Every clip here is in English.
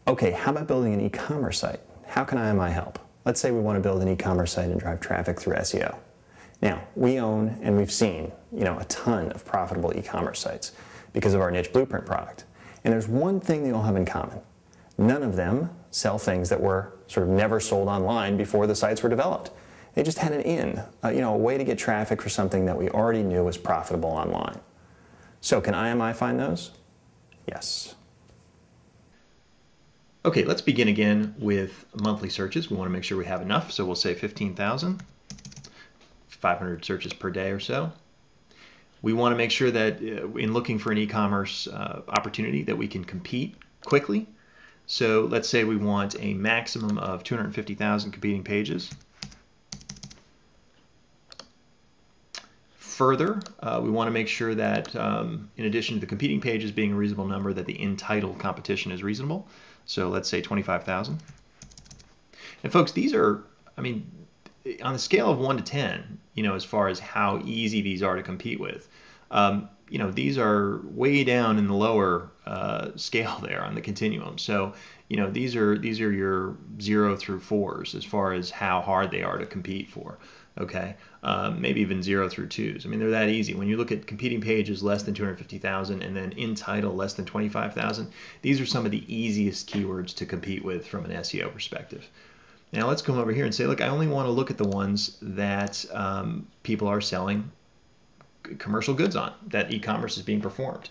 Okay, how about building an e-commerce site? How can IMeye help? Let's say we want to build an e-commerce site and drive traffic through SEO. Now, we own and we've seen, a ton of profitable e-commerce sites because of our niche blueprint product. And there's one thing they all have in common. None of them sell things that were sort of never sold online before the sites were developed. They just had an a way to get traffic for something that we already knew was profitable online. So can IMeye find those? Yes. Okay, let's begin again with monthly searches. We want to make sure we have enough, so we'll say 15,000, 500 searches per day or so. We want to make sure that in looking for an e-commerce opportunity that we can compete quickly. So let's say we want a maximum of 250,000 competing pages. Further, we want to make sure that in addition to the competing pages being a reasonable number, that the in-title competition is reasonable. So let's say 25,000. And folks, these are, on a scale of 1 to 10, as far as how easy these are to compete with, these are way down in the lower scale there on the continuum. So, these are your 0 through 4s as far as how hard they are to compete for. Okay, maybe even 0 through 2s. They're that easy. When you look at competing pages less than 250,000 and then in title less than 25,000, these are some of the easiest keywords to compete with from an SEO perspective. Now let's come over here and say, look, I only want to look at the ones that people are selling commercial goods on, that e-commerce is being performed.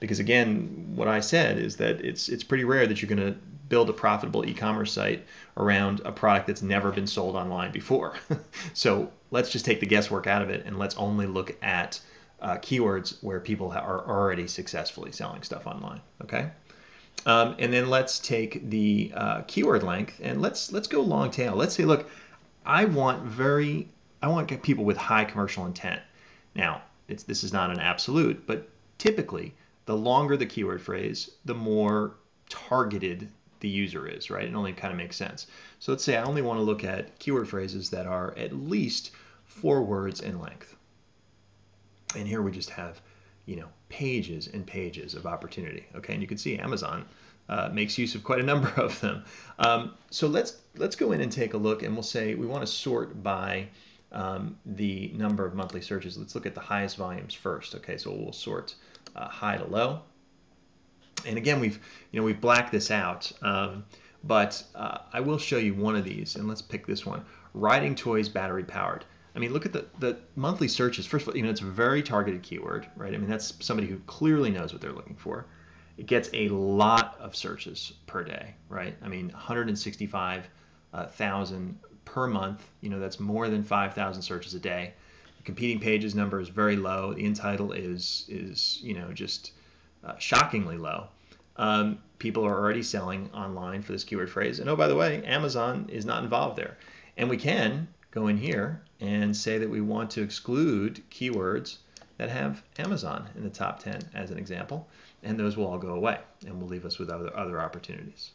Because again, what I said is that it's pretty rare that you're going to build a profitable e-commerce site around a product that's never been sold online before. So let's just take the guesswork out of it and let's only look at keywords where people are already successfully selling stuff online. Okay, and then let's take the keyword length and let's go long tail. Let's say, look, I want people with high commercial intent. Now, this is not an absolute, but typically the longer the keyword phrase, the more targeted the user is, right? It only kind of makes sense. So let's say I only want to look at keyword phrases that are at least 4 words in length. And here we just have, pages and pages of opportunity. Okay, and you can see Amazon makes use of quite a number of them. So let's go in and take a look, and we'll say we want to sort by the number of monthly searches. Let's look at the highest volumes first. Okay, so we'll sort high to low. And again, we've blacked this out, but I will show you one of these, and let's pick this one: riding toys battery powered. Look at the monthly searches. First of all, it's a very targeted keyword, right? That's somebody who clearly knows what they're looking for. It gets a lot of searches per day, right? 165,000 per month. That's more than 5,000 searches a day. The competing pages number is very low. The in title is just shockingly low. People are already selling online for this keyword phrase. And oh, by the way, Amazon is not involved there. And we can go in here and say that we want to exclude keywords that have Amazon in the top 10 as an example. And those will all go away and will leave us with other opportunities.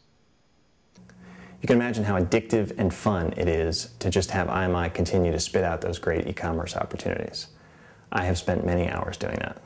You can imagine how addictive and fun it is to just have IMeye continue to spit out those great e-commerce opportunities. I have spent many hours doing that.